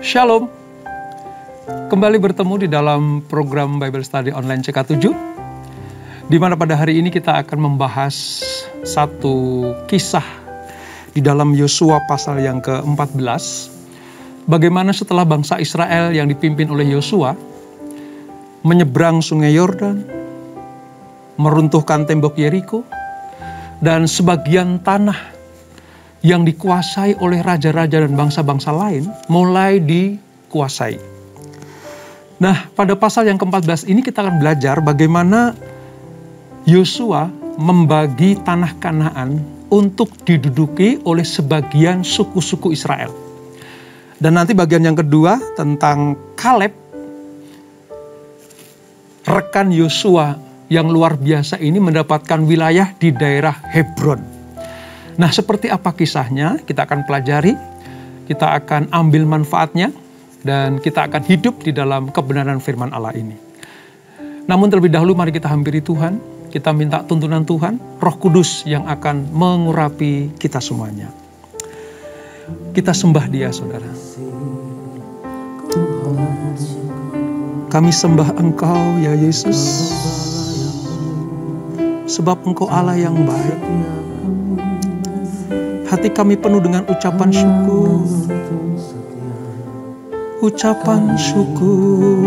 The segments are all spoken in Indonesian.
Shalom. Kembali bertemu di dalam program Bible Study Online CK7, di mana pada hari ini kita akan membahas satu kisah di dalam Yosua pasal yang ke-14. Bagaimana setelah bangsa Israel yang dipimpin oleh Yosua menyeberang sungai Yordan, meruntuhkan tembok Yeriko, dan sebagian tanah yang dikuasai oleh raja-raja dan bangsa-bangsa lain mulai dikuasai. Nah, pada pasal yang ke-14 ini kita akan belajar bagaimana Yosua membagi tanah Kanaan untuk diduduki oleh sebagian suku-suku Israel. Dan nanti bagian yang kedua tentang Kaleb, rekan Yosua yang luar biasa ini mendapatkan wilayah di daerah Hebron. Nah, seperti apa kisahnya? Kita akan pelajari, kita akan ambil manfaatnya, dan kita akan hidup di dalam kebenaran firman Allah ini. Namun terlebih dahulu mari kita hampiri Tuhan, kita minta tuntunan Tuhan, Roh Kudus yang akan mengurapi kita semuanya. Kita sembah Dia, saudara. Kami sembah Engkau, ya Yesus, sebab Engkau Allah yang baik. Hati kami penuh dengan ucapan syukur. Ucapan syukur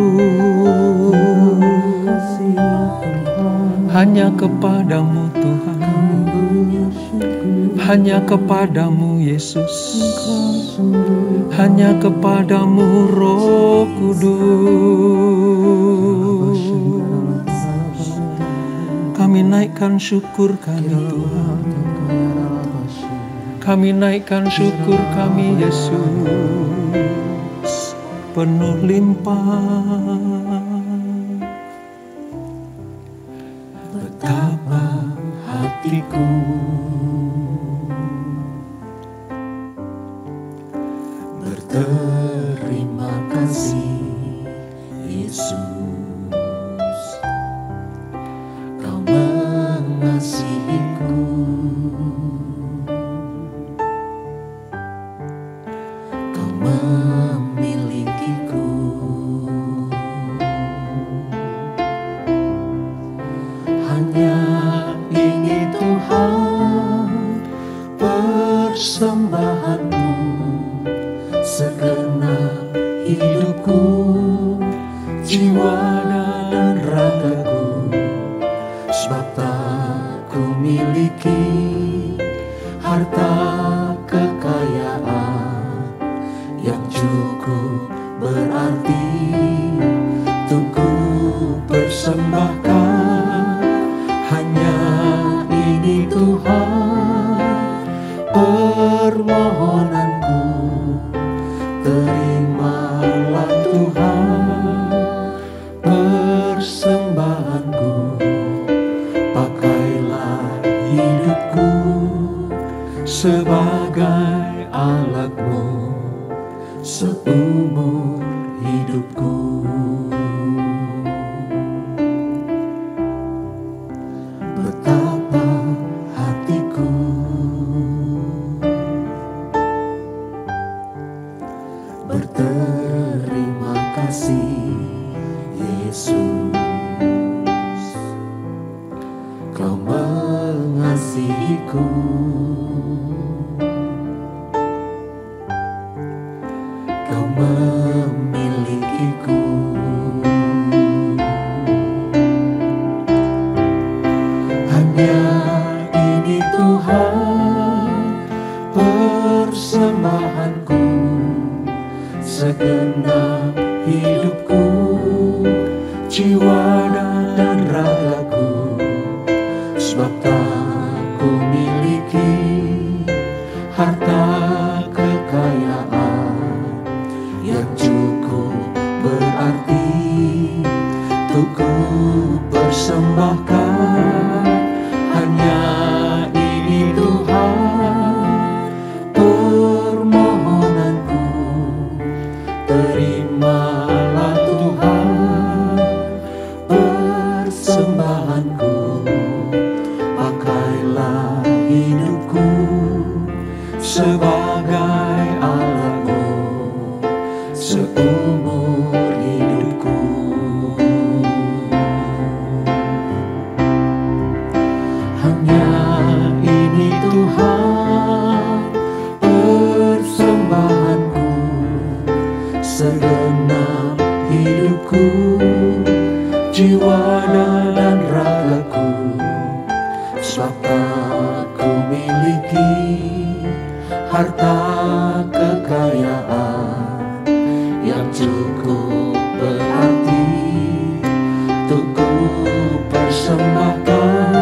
hanya kepadamu Tuhan, hanya kepadamu Yesus, hanya kepadamu Roh Kudus. Kami naikkan syukur kami Tuhan, kami naikkan syukur kami Yesus, penuh limpah. Betapa hatiku berterima kasih Yesus, Kau mengasihiku, Kau memilikiku. Hanya ini Tuhan persembahanku, segenap hidupku, jiwa dan ragaku, sebab tak ku miliki harta kekayaan yang cukup berarti untuk ku persembahkan. Hanya ini Tuhan permohonanku, terimalah Tuhan persembahanku, pakailah hidupku sebagai alatmu seumur hidupku. Betapa hatiku berterima kasih Yesus, Kau mengasihiku, Kau memilikiku. Hanya ini Tuhan persembahanku, segenap hidupku, jiwa dan ragaku, sebab tak ku miliki harta kekayaan yang cukup berarti untuk ku persembahkan. Hanya ini Tuhan permohonanku, terimalah Tuhan kekayaan yang cukup berarti untuk ku persembahkan.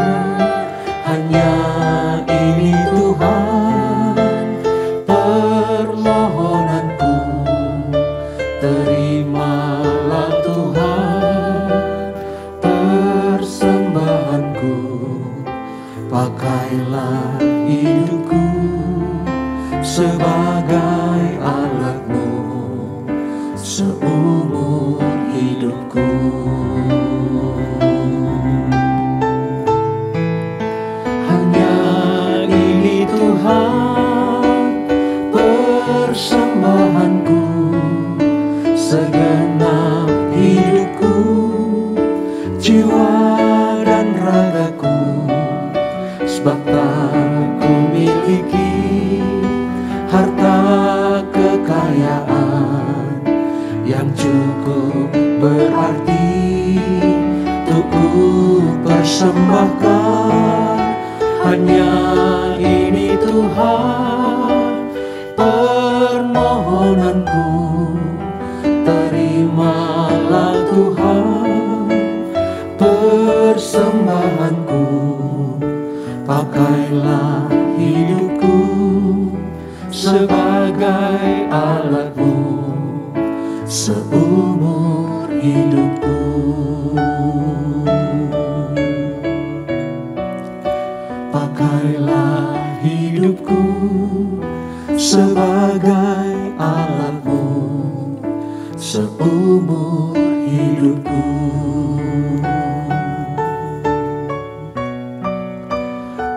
Hanya ini Tuhan permohonanku, terimalah Tuhan persembahanku. Pakailah hidupku sebagai alat-Mu seumur hidupku. Hanya ini Tuhan persembahanku, segenap hidupku, jiwa dan ragaku. Sebab tak ku miliki harta kekayaan yang cukup berarti untuk ku persembahkan. Hanya ini Tuhan permohonanku, terimalah Tuhan persembahanku. Pakailah hidupku sebagai alat-Mu seumur hidupku. Pakailah hidupku sebagai alat-Mu seumur hidupku.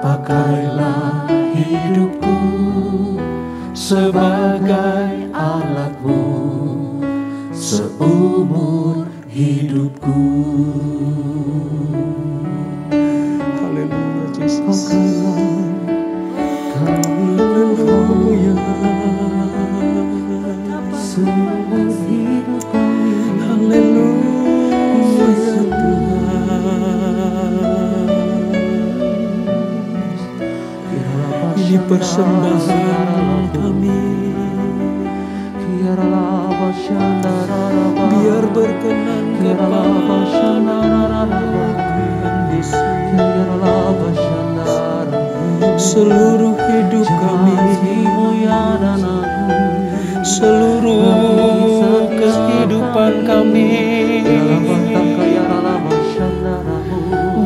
Pakailah hidupku sebagai alat-Mu seumur hidupku. Haleluya Yesus. Haleluya. Seumur hidup kami. Haleluya Tuhan. Ini persembahan kami. Biar berkenan kepada seluruh hidup kami, seluruh kehidupan kami.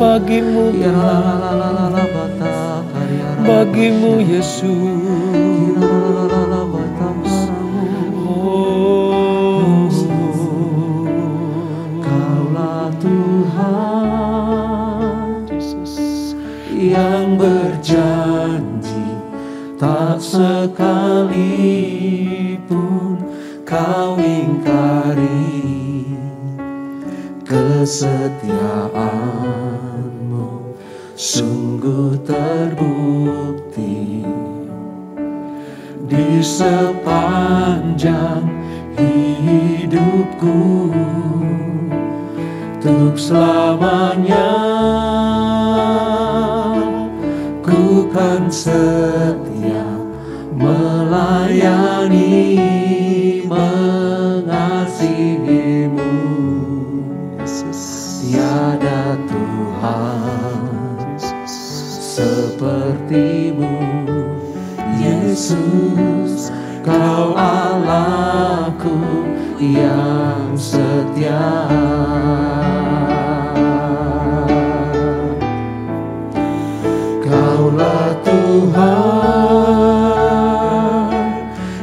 Bagimu Tuhan, bagimu Yesus. Kaulah Tuhan yang berjanji, tak sekalipun Kau ingkari kesetiaan-Mu. Sungguh terbukti di sepanjang hidupku, untuk selamanya ku kan setia melayani, mengasihi-Mu. Tiada Tuhan seperti-Mu, Yesus. Kau Allahku yang setia. Kaulah Tuhan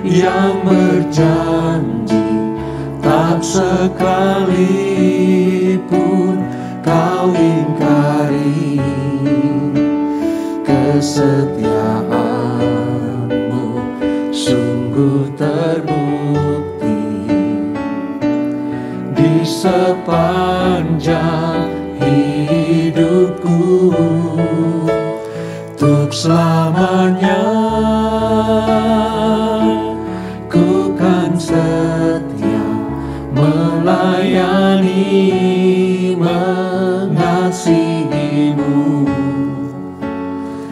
yang berjanji, tak sekalipun Kau ingkari kesetiaan-Mu. Sungguh terbukti di sepanjang hidupku, untuk selamanya ku kan setia melayani, mengasihi-Mu.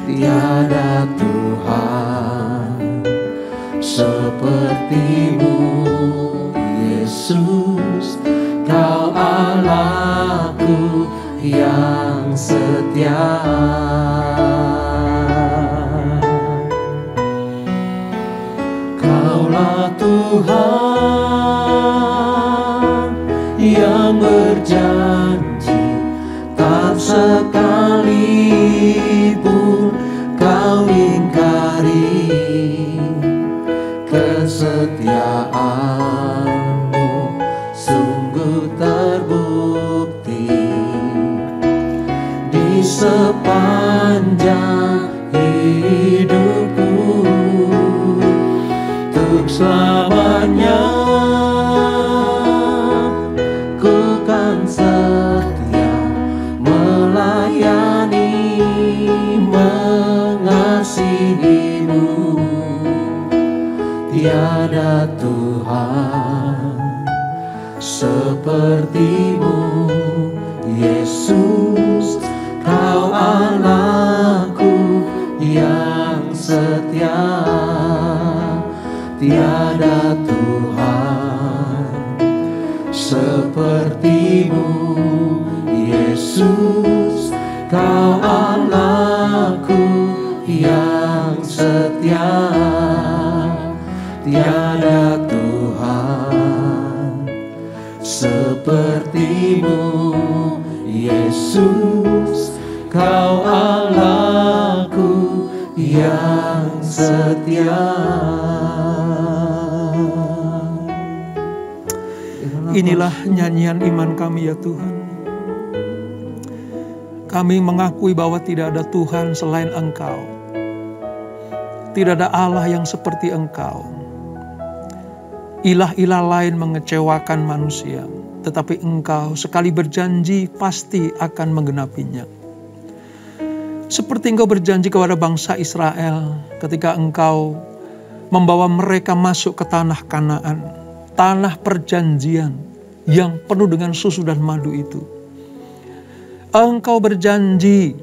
Tiada Tuhan sepertimu, Yesus, Kau Allahku yang setia. Kaulah Tuhan yang berjanji, tak sekalipun Kau ingkari kesetiaan-Mu sungguh terbukti di sepanjang hidupku. Untuk selamanya ku kan setia melayani, mengasihi-Mu. Tiada Tuhan seperti-Mu, Yesus, Kau Allahku yang setia. Tiada Tuhan seperti-Mu, Yesus, Kau Allahku yang setia. Tiada Tuhan seperti-Mu, Yesus, Kau Allahku yang setia. Inilah nyanyian iman kami ya Tuhan. Kami mengakui bahwa tidak ada Tuhan selain Engkau. Tidak ada Allah yang seperti Engkau. Ilah-ilah lain mengecewakan manusia, tetapi Engkau sekali berjanji pasti akan menggenapinya. Seperti Engkau berjanji kepada bangsa Israel ketika Engkau membawa mereka masuk ke tanah Kanaan, tanah perjanjian yang penuh dengan susu dan madu itu. Engkau berjanji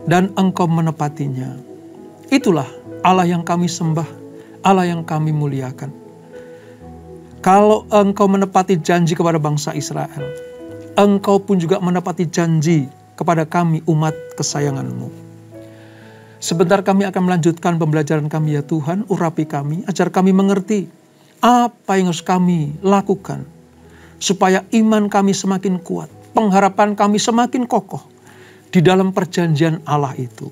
dan Engkau menepatinya. Itulah Allah yang kami sembah, Allah yang kami muliakan. Kalau Engkau menepati janji kepada bangsa Israel, Engkau pun juga menepati janji kepada kami umat kesayangan-Mu. Sebentar kami akan melanjutkan pembelajaran kami ya Tuhan, urapi kami, ajar kami mengerti apa yang harus kami lakukan, supaya iman kami semakin kuat, pengharapan kami semakin kokoh di dalam perjanjian Allah itu.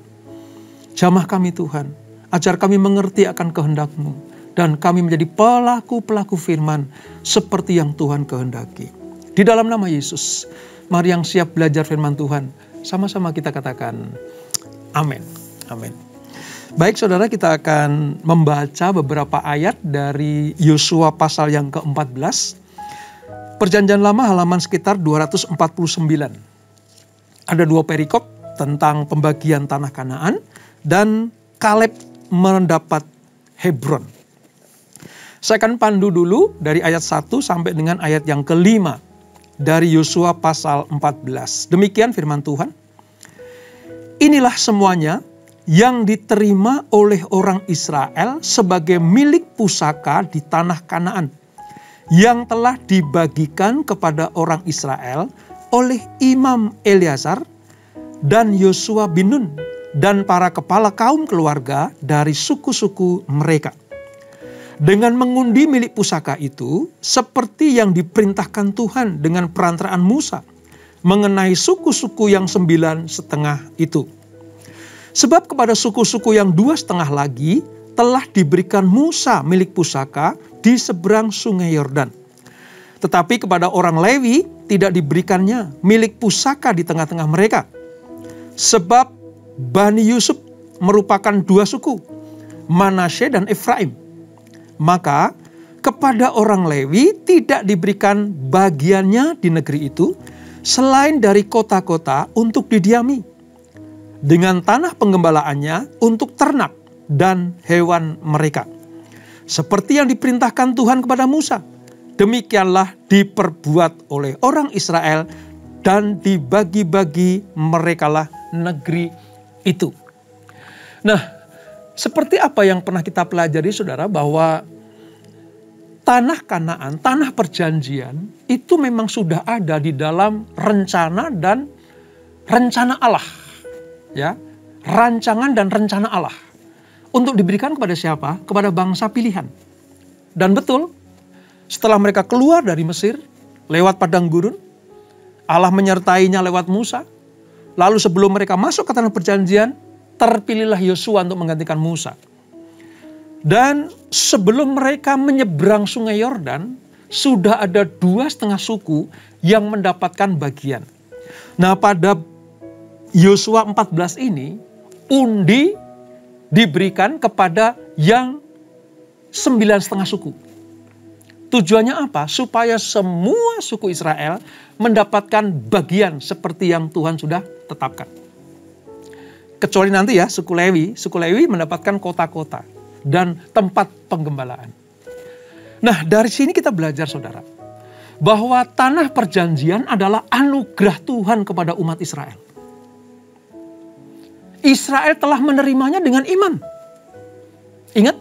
Jamah kami Tuhan, ajar kami mengerti akan kehendak-Mu, dan kami menjadi pelaku-pelaku firman seperti yang Tuhan kehendaki. Di dalam nama Yesus, mari yang siap belajar firman Tuhan, sama-sama kita katakan, amin. Amin. Baik saudara, kita akan membaca beberapa ayat dari Yosua pasal yang ke-14. Perjanjian Lama halaman sekitar 249. Ada dua perikop tentang pembagian tanah Kanaan dan Kaleb mendapat Hebron. Saya akan pandu dulu dari ayat 1 sampai dengan ayat yang ke-5 dari Yosua pasal 14. Demikian firman Tuhan. Inilah semuanya yang diterima oleh orang Israel sebagai milik pusaka di tanah Kanaan, yang telah dibagikan kepada orang Israel oleh Imam Eleazar dan Yosua bin Nun dan para kepala kaum keluarga dari suku-suku mereka. Dengan mengundi milik pusaka itu, seperti yang diperintahkan Tuhan dengan perantaraan Musa, mengenai suku-suku yang 9,5 itu. Sebab kepada suku-suku yang 2,5 lagi telah diberikan Musa milik pusaka di seberang sungai Yordan. Tetapi kepada orang Lewi tidak diberikannya milik pusaka di tengah-tengah mereka. Sebab Bani Yusuf merupakan 2 suku, Manasye dan Efraim. Maka kepada orang Lewi tidak diberikan bagiannya di negeri itu selain dari kota-kota untuk didiami, dengan tanah penggembalaannya untuk ternak dan hewan mereka. Seperti yang diperintahkan Tuhan kepada Musa, demikianlah diperbuat oleh orang Israel dan dibagi-bagi merekalah negeri itu. Nah, seperti apa yang pernah kita pelajari saudara, bahwa tanah Kanaan, tanah perjanjian itu memang sudah ada di dalam rencana dan rencana Allah. Ya, rancangan dan rencana Allah. Untuk diberikan kepada siapa? Kepada bangsa pilihan. Dan betul, setelah mereka keluar dari Mesir lewat padang gurun, Allah menyertainya lewat Musa. Lalu sebelum mereka masuk ke tanah perjanjian, terpilihlah Yosua untuk menggantikan Musa. Dan sebelum mereka menyeberang sungai Yordan, sudah ada 2,5 suku yang mendapatkan bagian. Nah, pada Yosua 14 ini, undi diberikan kepada yang 9,5 suku. Tujuannya apa? Supaya semua suku Israel mendapatkan bagian seperti yang Tuhan sudah tetapkan. Kecuali nanti ya, suku Lewi mendapatkan kota-kota dan tempat penggembalaan. Nah, dari sini kita belajar, saudara, bahwa tanah perjanjian adalah anugerah Tuhan kepada umat Israel. Israel telah menerimanya dengan iman. Ingat,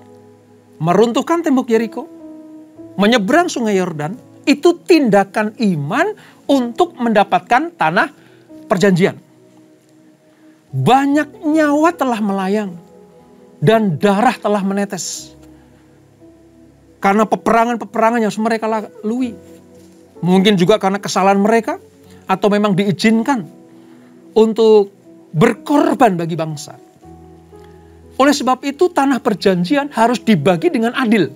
meruntuhkan tembok Yeriko, menyeberang sungai Yordan, itu tindakan iman untuk mendapatkan tanah perjanjian. Banyak nyawa telah melayang dan darah telah menetes. Karena peperangan-peperangan yang harus mereka lalui. Mungkin juga karena kesalahan mereka, atau memang diizinkan untuk berkorban bagi bangsa. Oleh sebab itu tanah perjanjian harus dibagi dengan adil.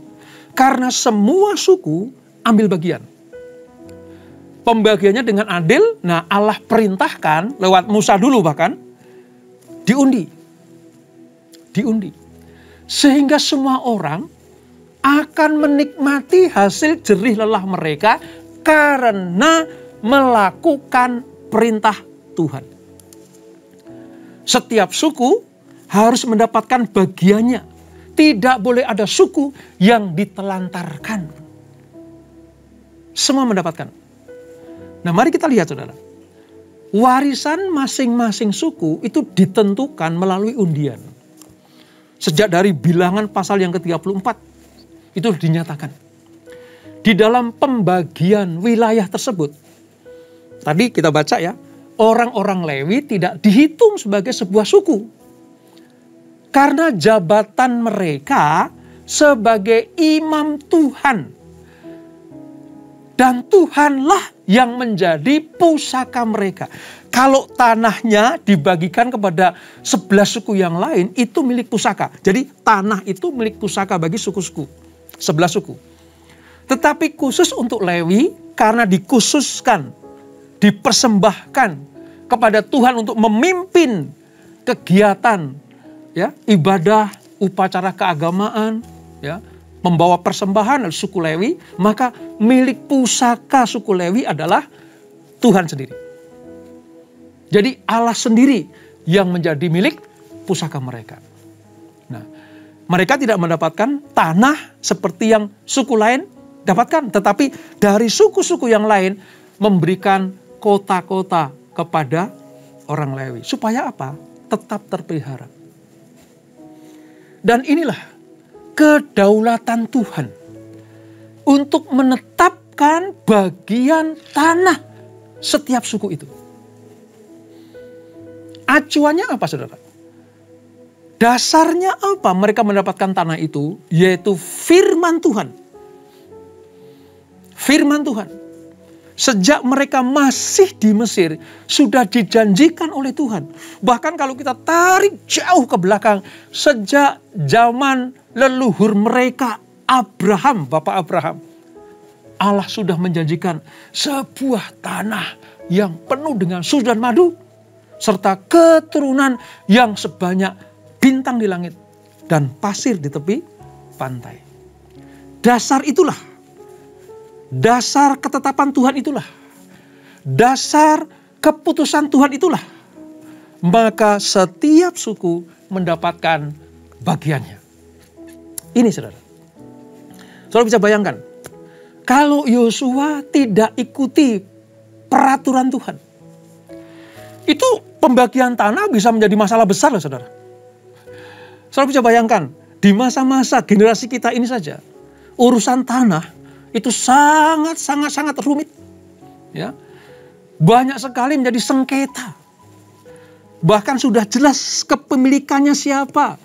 Karena semua suku ambil bagian. Pembagiannya dengan adil, nah Allah perintahkan lewat Musa dulu bahkan, diundi. Sehingga semua orang akan menikmati hasil jerih lelah mereka karena melakukan perintah Tuhan. Setiap suku harus mendapatkan bagiannya. Tidak boleh ada suku yang ditelantarkan. Semua mendapatkan. Nah, mari kita lihat, saudara. Warisan masing-masing suku itu ditentukan melalui undian. Sejak dari Bilangan pasal yang ke-34, itu dinyatakan. Di dalam pembagian wilayah tersebut, tadi kita baca ya, orang-orang Lewi tidak dihitung sebagai sebuah suku. Karena jabatan mereka sebagai imam Tuhan. Dan Tuhanlah yang menjadi pusaka mereka. Kalau tanahnya dibagikan kepada 11 suku yang lain, itu milik pusaka. Jadi tanah itu milik pusaka bagi suku-suku. 11 suku. Tetapi khusus untuk Lewi, karena dikhususkan, dipersembahkan kepada Tuhan untuk memimpin kegiatan, ya, ibadah, upacara keagamaan, ya, membawa persembahan dari suku Lewi, maka milik pusaka suku Lewi adalah Tuhan sendiri. Jadi Allah sendiri yang menjadi milik pusaka mereka. Nah, mereka tidak mendapatkan tanah seperti yang suku lain dapatkan, tetapi dari suku-suku yang lain memberikan kota-kota kepada orang Lewi. Supaya apa? Tetap terpelihara. Dan inilah kedaulatan Tuhan untuk menetapkan bagian tanah setiap suku itu. Acuannya apa, saudara? Dasarnya apa mereka mendapatkan tanah itu? Yaitu firman Tuhan. Firman Tuhan. Sejak mereka masih di Mesir, sudah dijanjikan oleh Tuhan. Bahkan kalau kita tarik jauh ke belakang, sejak zaman leluhur mereka, Abraham, Bapak Abraham, Allah sudah menjanjikan sebuah tanah yang penuh dengan susu dan madu, serta keturunan yang sebanyak bintang di langit dan pasir di tepi pantai. Dasar itulah. Dasar ketetapan Tuhan itulah. Dasar keputusan Tuhan itulah. Maka setiap suku mendapatkan bagiannya. Ini, saudara. Saudara bisa bayangkan. Kalau Yosua tidak ikuti peraturan Tuhan. Itu pembagian tanah bisa menjadi masalah besar loh, saudara. Saudara bisa bayangkan. Di masa-masa generasi kita ini saja. urusan tanah itu sangat rumit. Ya. Banyak sekali menjadi sengketa. Bahkan sudah jelas kepemilikannya siapa,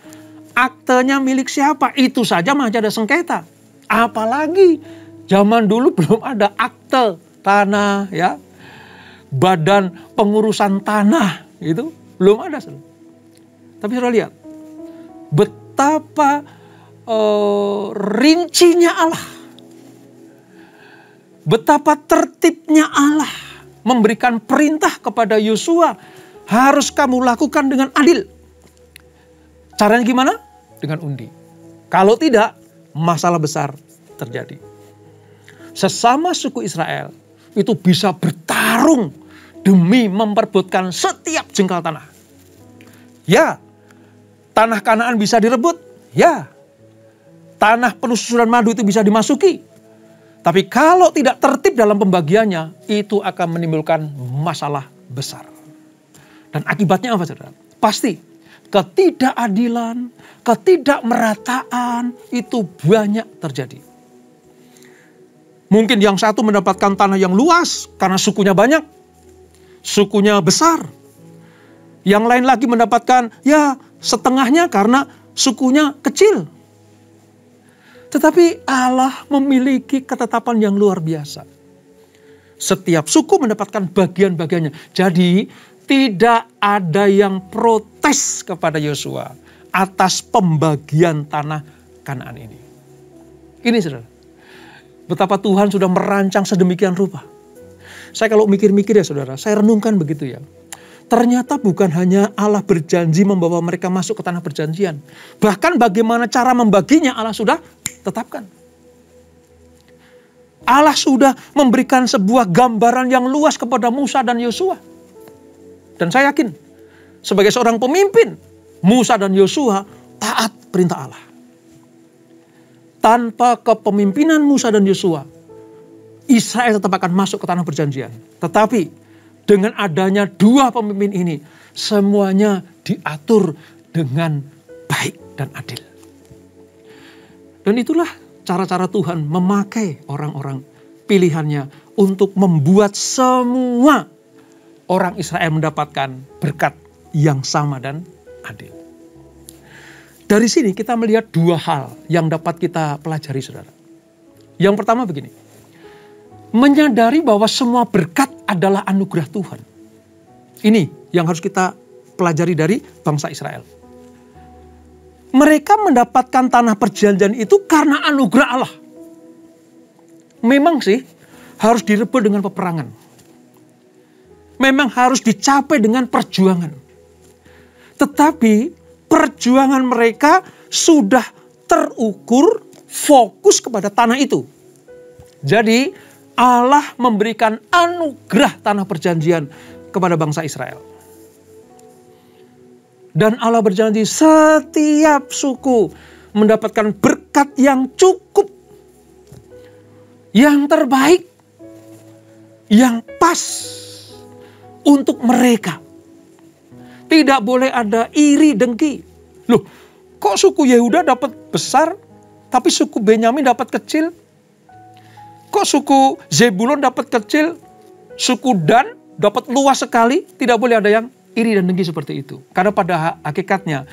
aktenya milik siapa, itu saja masih ada sengketa. Apalagi zaman dulu belum ada akte tanah, ya, badan pengurusan tanah, itu belum ada. Tapi saudara lihat betapa rincinya Allah, betapa tertibnya Allah memberikan perintah kepada Yosua, harus kamu lakukan dengan adil. Caranya gimana? Dengan undi. Kalau tidak, masalah besar terjadi. Sesama suku Israel itu bisa bertarung demi memperebutkan setiap jengkal tanah. Ya, tanah Kanaan bisa direbut. Ya, tanah penuh susu dan madu itu bisa dimasuki. Tapi kalau tidak tertib dalam pembagiannya, itu akan menimbulkan masalah besar. Dan akibatnya apa, saudara? Pasti ketidakadilan, ketidakmerataan itu banyak terjadi. Mungkin yang satu mendapatkan tanah yang luas karena sukunya banyak, sukunya besar. Yang lain lagi mendapatkan ya setengahnya karena sukunya kecil. Tetapi Allah memiliki ketetapan yang luar biasa. Setiap suku mendapatkan bagian-bagiannya. Jadi tidak ada yang protes kepada Yosua atas pembagian tanah Kanaan ini. Ini saudara, betapa Tuhan sudah merancang sedemikian rupa. Saya kalau mikir-mikir ya saudara, saya renungkan begitu ya. Ternyata bukan hanya Allah berjanji membawa mereka masuk ke tanah perjanjian. Bahkan bagaimana cara membaginya Allah sudah tetapkan. Allah sudah memberikan sebuah gambaran yang luas kepada Musa dan Yosua. Dan saya yakin sebagai seorang pemimpin, Musa dan Yosua taat perintah Allah. Tanpa kepemimpinan Musa dan Yosua, Israel tetap akan masuk ke tanah perjanjian. Tetapi dengan adanya dua pemimpin ini, semuanya diatur dengan baik dan adil. Dan itulah cara-cara Tuhan memakai orang-orang pilihannya untuk membuat semua orang Israel mendapatkan berkat yang sama dan adil. Dari sini kita melihat dua hal yang dapat kita pelajari, saudara. Yang pertama begini, menyadari bahwa semua berkat adalah anugerah Tuhan. Ini yang harus kita pelajari dari bangsa Israel. Mereka mendapatkan tanah perjanjian itu karena anugerah Allah. Memang sih harus direbut dengan peperangan. Memang harus dicapai dengan perjuangan. Tetapi perjuangan mereka sudah terukur fokus kepada tanah itu. Jadi Allah memberikan anugerah tanah perjanjian kepada bangsa Israel. Dan Allah berjanji setiap suku mendapatkan berkat yang cukup, yang terbaik, yang pas untuk mereka. Tidak boleh ada iri dengki. Loh, kok suku Yehuda dapat besar, tapi suku Benyamin dapat kecil? Kok suku Zebulon dapat kecil, suku Dan dapat luas sekali? Tidak boleh ada yang iri dan dengki seperti itu. Karena pada hakikatnya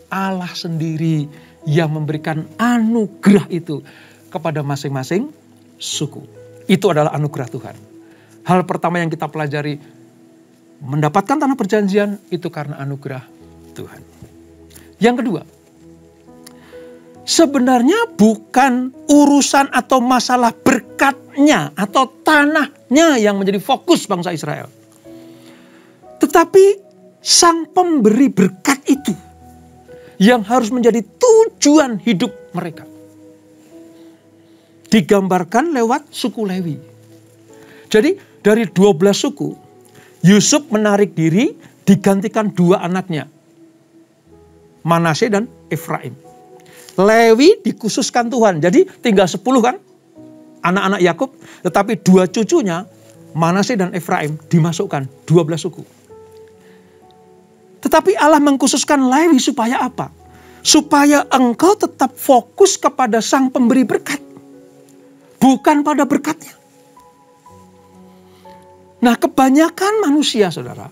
Allah sendiri yang memberikan anugerah itu kepada masing-masing suku. Itu adalah anugerah Tuhan. Hal pertama yang kita pelajari, mendapatkan tanah perjanjian itu karena anugerah Tuhan. Yang kedua, sebenarnya bukan urusan atau masalah berkatnya atau tanahnya yang menjadi fokus bangsa Israel. Tetapi sang pemberi berkat itu yang harus menjadi tujuan hidup mereka. Digambarkan lewat suku Lewi. Jadi dari 12 suku, Yusuf menarik diri digantikan dua anaknya, Manasye dan Efraim. Lewi dikhususkan Tuhan. Jadi tinggal 10 kan anak-anak Yakub, tetapi dua cucunya Manasye dan Efraim dimasukkan 12 suku. Tetapi Allah mengkhususkan Lewi supaya apa? Supaya engkau tetap fokus kepada sang pemberi berkat. bukan pada berkatnya. Nah, kebanyakan manusia, saudara,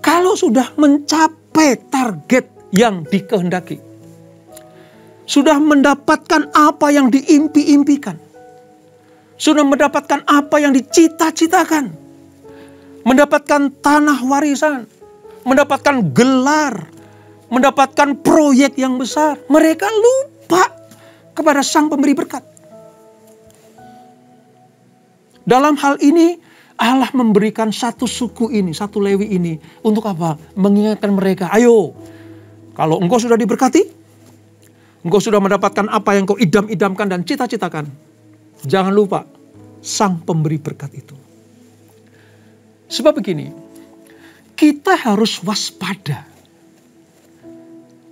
kalau sudah mencapai target yang dikehendaki, sudah mendapatkan apa yang diimpi-impikan, sudah mendapatkan apa yang dicita-citakan, mendapatkan tanah warisan, mendapatkan gelar, mendapatkan proyek yang besar, mereka lupa kepada Sang Pemberi berkat. Dalam hal ini, Allah memberikan satu suku ini, satu Lewi ini, untuk apa? Mengingatkan mereka, ayo, kalau engkau sudah diberkati, engkau sudah mendapatkan apa yang kau idam-idamkan dan cita-citakan, jangan lupa Sang Pemberi berkat itu. Sebab begini, kita harus waspada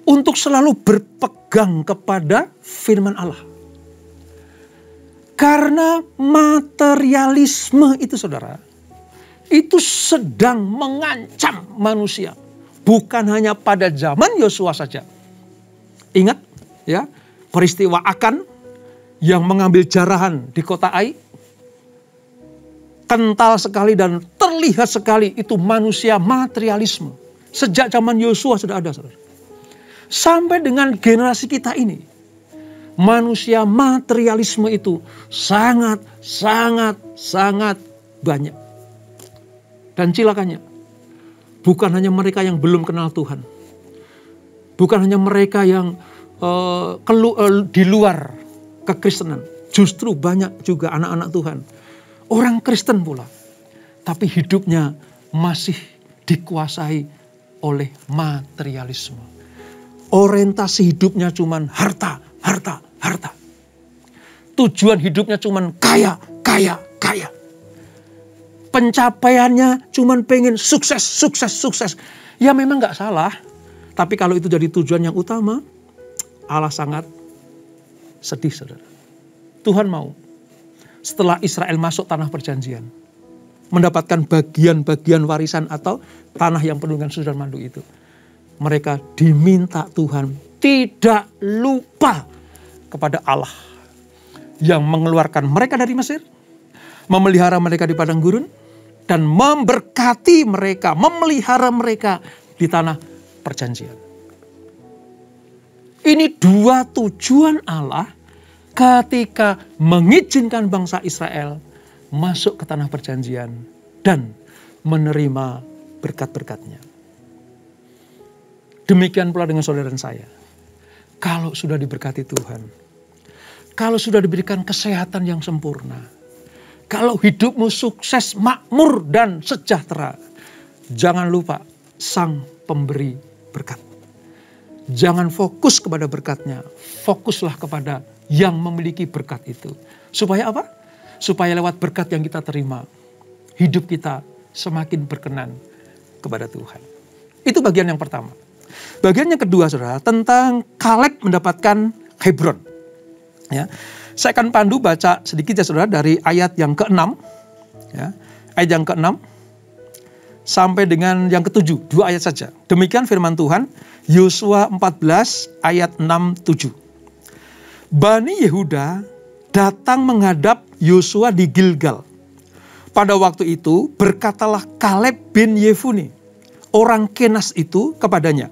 untuk selalu berpegang kepada firman Allah. Karena materialisme itu, saudara, itu sedang mengancam manusia. Bukan hanya pada zaman Yosua saja. Ingat ya, peristiwa Akan yang mengambil jarahan di kota Ai. Kental sekali dan terlihat sekali itu manusia materialisme. Sejak zaman Yosua sudah ada, saudara. Sampai dengan generasi kita ini. Manusia materialisme itu sangat banyak. Dan cilakanya, bukan hanya mereka yang belum kenal Tuhan. Bukan hanya mereka yang di luar kekristenan. Justru banyak juga anak-anak Tuhan. Orang Kristen pula. Tapi hidupnya masih dikuasai oleh materialisme. Orientasi hidupnya cuman harta. Tujuan hidupnya cuman kaya. Pencapaiannya cuman pengen sukses. Ya memang gak salah. Tapi kalau itu jadi tujuan yang utama, Allah sangat sedih, saudara. Tuhan mau setelah Israel masuk tanah perjanjian, mendapatkan bagian-bagian warisan atau tanah yang penuh dengan susu dan madu itu. Mereka diminta Tuhan tidak lupa kepada Allah yang mengeluarkan mereka dari Mesir, memelihara mereka di padang gurun, dan memberkati mereka, memelihara mereka di tanah perjanjian. Ini dua tujuan Allah ketika mengizinkan bangsa Israel masuk ke tanah perjanjian dan menerima berkat-berkatnya. Demikian pula dengan saudara dan saya. Kalau sudah diberkati Tuhan, kalau sudah diberikan kesehatan yang sempurna, kalau hidupmu sukses, makmur, dan sejahtera, jangan lupa Sang Pemberi berkat. Jangan fokus kepada berkatnya, fokuslah kepada yang memiliki berkat itu. Supaya apa? Supaya lewat berkat yang kita terima, hidup kita semakin berkenan kepada Tuhan. Itu bagian yang pertama. Bagian yang kedua, saudara, tentang Kaleb mendapatkan Hebron. Ya, saya akan pandu baca sedikit ya, saudara, dari ayat yang ke-6. Ya, ayat yang ke-6 sampai dengan yang ke-7, 2 ayat saja. Demikian firman Tuhan, Yosua 14 ayat 6-7. Bani Yehuda datang menghadap Yosua di Gilgal. Pada waktu itu berkatalah Kaleb bin Yefune, orang Kenas itu, kepadanya,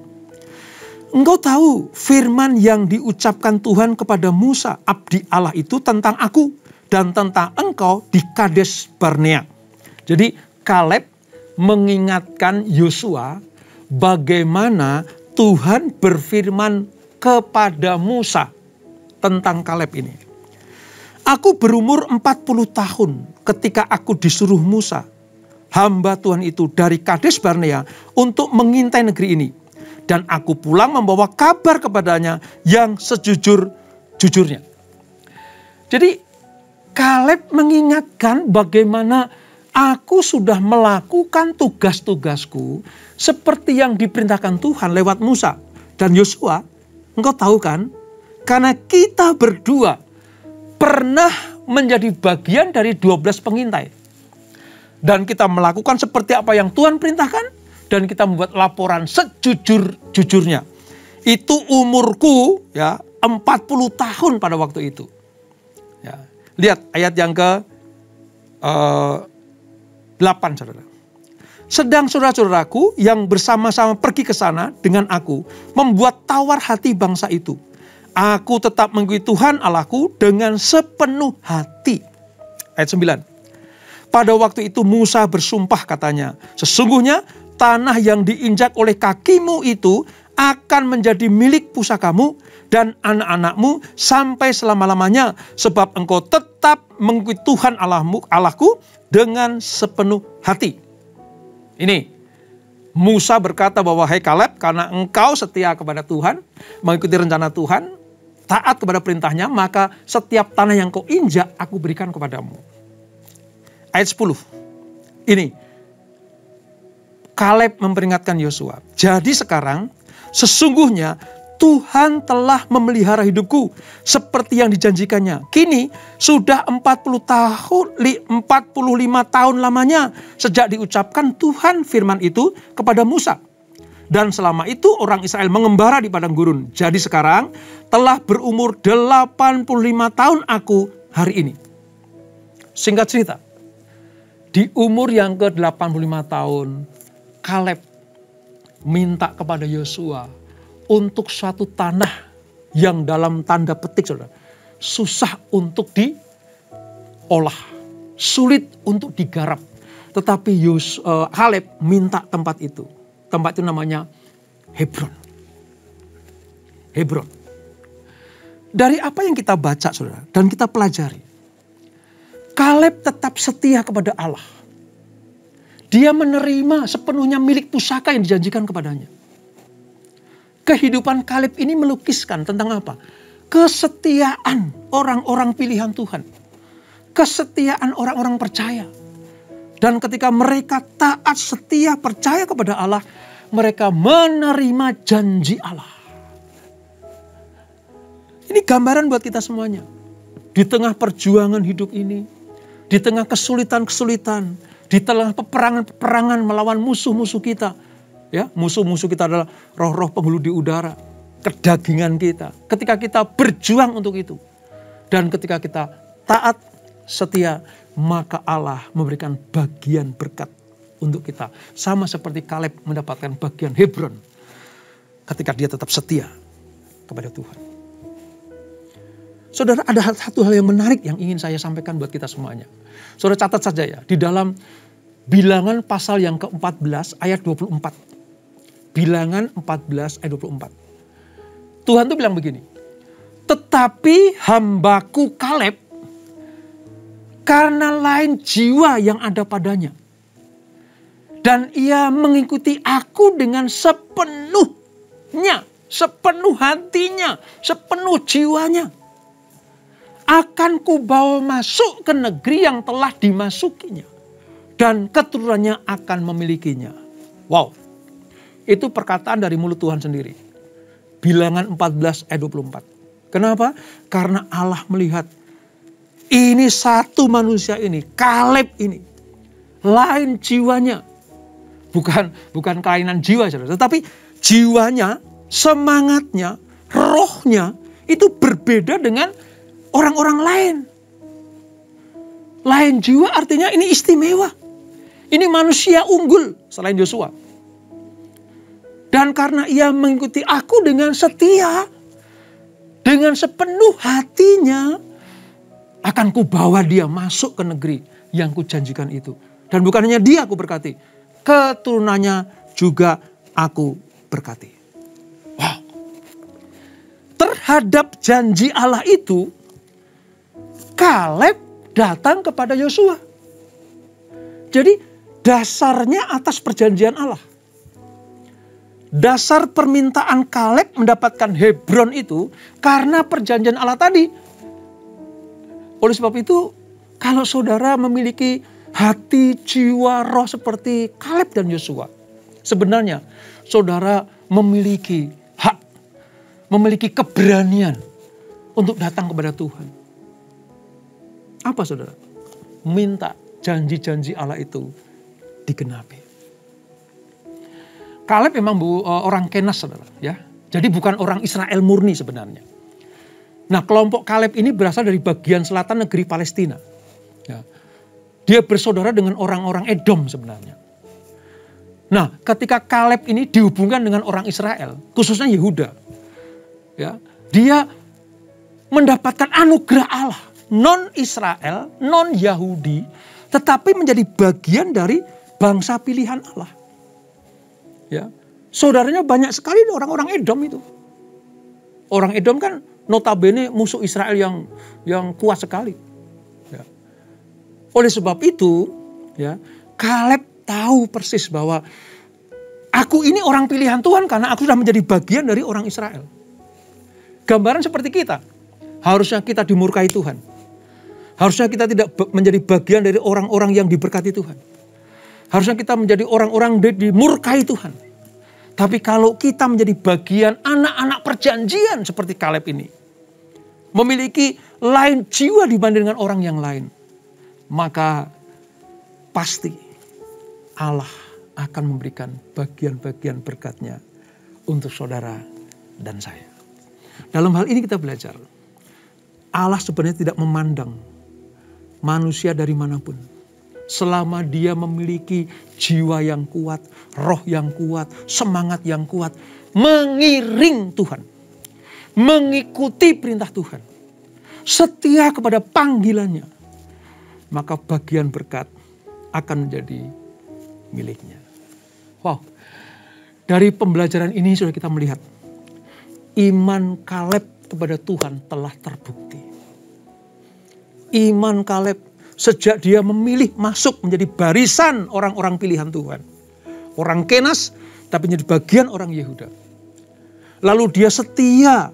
engkau tahu firman yang diucapkan Tuhan kepada Musa, abdi Allah itu, tentang aku dan tentang engkau di Kades Barnea. Jadi Kaleb mengingatkan Yosua bagaimana Tuhan berfirman kepada Musa tentang Kaleb ini. Aku berumur 40 tahun ketika aku disuruh Musa, hamba Tuhan itu, dari Kades Barnea untuk mengintai negeri ini. Dan aku pulang membawa kabar kepadanya yang sejujur-jujurnya. Jadi Kaleb mengingatkan bagaimana aku sudah melakukan tugas-tugasku seperti yang diperintahkan Tuhan lewat Musa dan Yosua. Engkau tahu kan? Karena kita berdua pernah menjadi bagian dari 12 pengintai. Dan kita melakukan seperti apa yang Tuhan perintahkan. Dan kita membuat laporan sejujur-jujurnya. Itu umurku ya 40 tahun pada waktu itu. Ya. Lihat ayat yang ke-8, saudara. Sedang saudara-saudaraku yang bersama-sama pergi ke sana dengan aku, membuat tawar hati bangsa itu. Aku tetap mengikuti Tuhan Allahku dengan sepenuh hati. Ayat 9. Pada waktu itu Musa bersumpah katanya, sesungguhnya tanah yang diinjak oleh kakimu itu akan menjadi milik pusakamu dan anak-anakmu sampai selama-lamanya, sebab engkau tetap mengikuti Tuhan Allahku dengan sepenuh hati. Ini, Musa berkata bahwa, hai Kaleb, karena engkau setia kepada Tuhan, mengikuti rencana Tuhan, taat kepada perintahnya, maka setiap tanah yang kau injak, aku berikan kepadamu. Ayat 10. Ini, Kaleb memperingatkan Yosua. Jadi sekarang, sesungguhnya Tuhan telah memelihara hidupku seperti yang dijanjikannya. Kini sudah 45 tahun lamanya sejak diucapkan Tuhan firman itu kepada Musa. Dan selama itu orang Israel mengembara di padang gurun. Jadi sekarang telah berumur 85 tahun aku hari ini. Singkat cerita, di umur yang ke-85 tahun, Kaleb minta kepada Yosua untuk suatu tanah yang dalam tanda petik, saudara, susah untuk diolah, sulit untuk digarap. Tetapi Kaleb minta tempat itu. Tempat itu namanya Hebron. Hebron. Dari apa yang kita baca, saudara, dan kita pelajari, Kaleb tetap setia kepada Allah. Dia menerima sepenuhnya milik pusaka yang dijanjikan kepadanya. Kehidupan Kaleb ini melukiskan tentang apa? Kesetiaan orang-orang pilihan Tuhan. Kesetiaan orang-orang percaya. Dan ketika mereka taat, setia, percaya kepada Allah, mereka menerima janji Allah. Ini gambaran buat kita semuanya. Di tengah perjuangan hidup ini, di tengah kesulitan-kesulitan, di tengah peperangan-peperangan melawan musuh-musuh kita. Ya, musuh-musuh kita adalah roh-roh penghulu di udara, kedagingan kita. Ketika kita berjuang untuk itu, dan ketika kita taat, setia, maka Allah memberikan bagian berkat untuk kita. Sama seperti Kaleb mendapatkan bagian Hebron ketika dia tetap setia kepada Tuhan. Saudara, ada satu hal yang menarik yang ingin saya sampaikan buat kita semuanya. Saudara catat saja ya, di dalam Bilangan pasal yang ke-14 ayat 24. Bilangan 14 ayat 24. Tuhan tuh bilang begini. Tetapi hambaku Kaleb, karena lain jiwa yang ada padanya, dan ia mengikuti aku dengan sepenuhnya, sepenuh hatinya, sepenuh jiwanya, akan kubawa masuk ke negeri yang telah dimasukinya, dan keturunannya akan memilikinya. Wow. Itu perkataan dari mulut Tuhan sendiri. Bilangan 14 ayat 24. Kenapa? Karena Allah melihat ini satu manusia ini, Kaleb ini, lain jiwanya. Bukan kelainan jiwa, saudara, tetapi jiwanya, semangatnya, rohnya itu berbeda dengan orang-orang lain. Lain jiwa artinya ini istimewa. Ini manusia unggul selain Yosua. Dan karena ia mengikuti aku dengan setia, dengan sepenuh hatinya, akan kubawa dia masuk ke negeri yang kujanjikan itu. Dan bukan hanya dia aku berkati, keturunannya juga aku berkati. Wow. Terhadap janji Allah itu, Kaleb datang kepada Yosua. Jadi dasarnya atas perjanjian Allah. Dasar permintaan Kaleb mendapatkan Hebron itu karena perjanjian Allah tadi. Oleh sebab itu, kalau saudara memiliki hati, jiwa, roh seperti Kaleb dan Yosua, sebenarnya saudara memiliki hak, memiliki keberanian untuk datang kepada Tuhan. Apa saudara? Minta janji-janji Allah itu digenapi. Kaleb memang orang Kenas, saudara, ya. Jadi bukan orang Israel murni sebenarnya. Nah, kelompok Kaleb ini berasal dari bagian selatan negeri Palestina. Ya. Dia bersaudara dengan orang-orang Edom sebenarnya. Nah, ketika Kaleb ini dihubungkan dengan orang Israel, khususnya Yehuda, ya, dia mendapatkan anugerah Allah, non-Israel, non-Yahudi, tetapi menjadi bagian dari bangsa pilihan Allah. Ya, saudaranya banyak sekali orang-orang Edom itu. Orang Edom kan notabene musuh Israel yang kuat sekali. Ya. Oleh sebab itu, ya, Kaleb tahu persis bahwa aku ini orang pilihan Tuhan karena aku sudah menjadi bagian dari orang Israel. Gambaran seperti kita. Harusnya kita dimurkai Tuhan. Harusnya kita tidak menjadi bagian dari orang-orang yang diberkati Tuhan. Harusnya kita menjadi orang-orang dimurkai Tuhan. Tapi kalau kita menjadi bagian anak-anak perjanjian seperti Kaleb ini, memiliki lain jiwa dibanding dengan orang yang lain, maka pasti Allah akan memberikan bagian-bagian berkat-Nya untuk saudara dan saya. Dalam hal ini kita belajar, Allah sebenarnya tidak memandang manusia dari manapun. Selama dia memiliki jiwa yang kuat, roh yang kuat, semangat yang kuat, mengiring Tuhan, mengikuti perintah Tuhan, setia kepada panggilannya, maka bagian berkat akan menjadi miliknya. Wow, dari pembelajaran ini sudah kita melihat iman Kaleb kepada Tuhan telah terbukti. Iman Kaleb sejak dia memilih masuk menjadi barisan orang-orang pilihan Tuhan. Orang Kenas tapi menjadi bagian orang Yehuda. Lalu dia setia,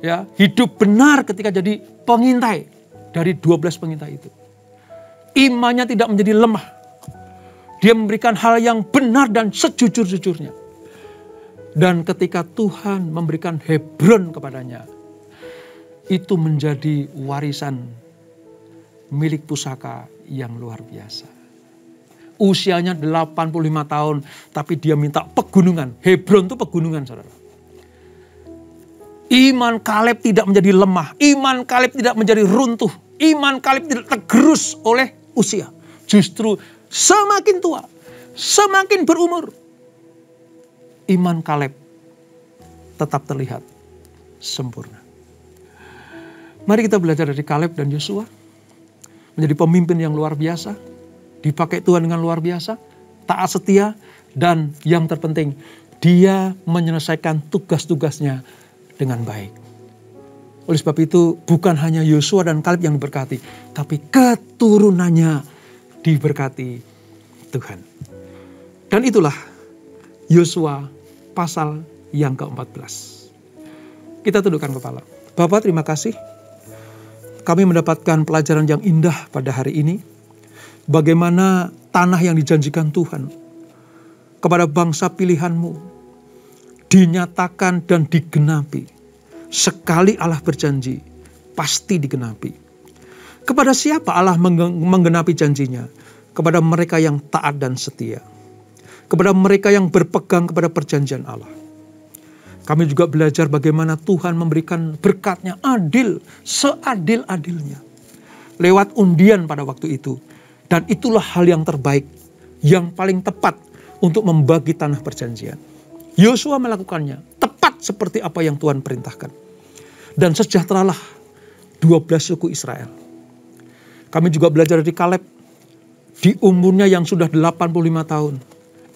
ya, hidup benar ketika jadi pengintai dari 12 pengintai itu. Imannya tidak menjadi lemah. Dia memberikan hal yang benar dan sejujur-jujurnya. Dan ketika Tuhan memberikan Hebron kepadanya, itu menjadi warisan milik pusaka yang luar biasa. Usianya 85 tahun, tapi dia minta pegunungan. Hebron itu pegunungan, saudara. Iman Kaleb tidak menjadi lemah. Iman Kaleb tidak menjadi runtuh. Iman Kaleb tidak tergerus oleh usia. Justru semakin tua, semakin berumur, iman Kaleb tetap terlihat sempurna. Mari kita belajar dari Kaleb dan Yosua. Menjadi pemimpin yang luar biasa, dipakai Tuhan dengan luar biasa, taat setia, dan yang terpenting, dia menyelesaikan tugas-tugasnya dengan baik. Oleh sebab itu, bukan hanya Yosua dan Kaleb yang diberkati, tapi keturunannya diberkati Tuhan. Dan itulah Yosua pasal yang ke-14. Kita tundukkan kepala. Bapak, terima kasih. Kami mendapatkan pelajaran yang indah pada hari ini. Bagaimana tanah yang dijanjikan Tuhan kepada bangsa pilihan-Mu dinyatakan dan digenapi. Sekali Allah berjanji, pasti digenapi. Kepada siapa Allah menggenapi janjinya? Kepada mereka yang taat dan setia. Kepada mereka yang berpegang kepada perjanjian Allah. Kami juga belajar bagaimana Tuhan memberikan berkat-Nya adil, seadil-adilnya. Lewat undian pada waktu itu. Dan itulah hal yang terbaik, yang paling tepat untuk membagi tanah perjanjian. Yosua melakukannya tepat seperti apa yang Tuhan perintahkan. Dan sejahteralah 12 suku Israel. Kami juga belajar dari Kaleb. Di umurnya yang sudah 85 tahun.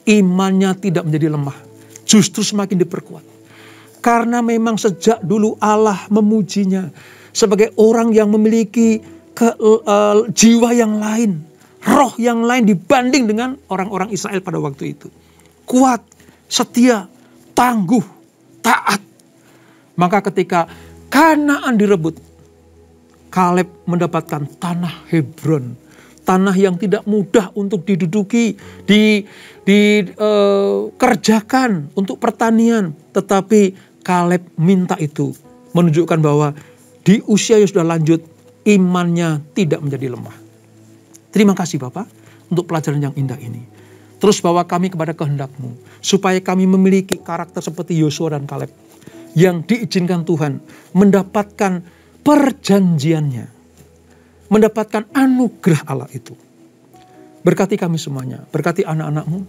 Imannya tidak menjadi lemah. Justru semakin diperkuat. Karena memang sejak dulu Allah memujinya sebagai orang yang memiliki jiwa yang lain, roh yang lain dibanding dengan orang-orang Israel pada waktu itu. Kuat, setia, tangguh, taat. Maka ketika Kanaan direbut, Kaleb mendapatkan tanah Hebron. Tanah yang tidak mudah untuk diduduki, dikerjakan untuk pertanian. Tetapi Kaleb minta itu menunjukkan bahwa di usia yang sudah lanjut, imannya tidak menjadi lemah. Terima kasih Bapak untuk pelajaran yang indah ini. Terus bawa kami kepada kehendak-Mu, supaya kami memiliki karakter seperti Yosua dan Kaleb, yang diizinkan Tuhan mendapatkan perjanjiannya, mendapatkan anugerah Allah itu. Berkati kami semuanya, berkati anak-anak-Mu,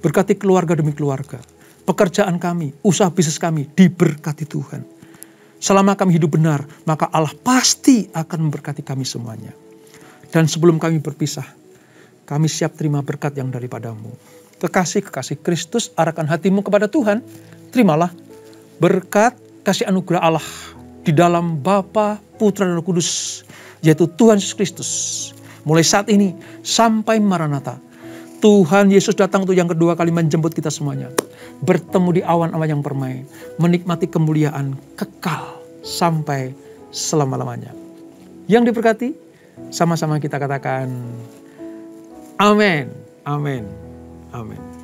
berkati keluarga demi keluarga, pekerjaan kami, usaha bisnis kami, diberkati Tuhan. Selama kami hidup benar, maka Allah pasti akan memberkati kami semuanya. Dan sebelum kami berpisah, kami siap terima berkat yang daripada-Mu. Kekasih-kekasih Kristus, arahkan hatimu kepada Tuhan. Terimalah berkat kasih anugerah Allah di dalam Bapa, Putra, dan Roh Kudus, yaitu Tuhan Yesus Kristus. Mulai saat ini sampai Maranatha, Tuhan Yesus datang untuk yang kedua kali menjemput kita semuanya. Bertemu di awan-awan yang permai, menikmati kemuliaan kekal sampai selama-lamanya. Yang diberkati, sama-sama kita katakan, amin, amin, amin.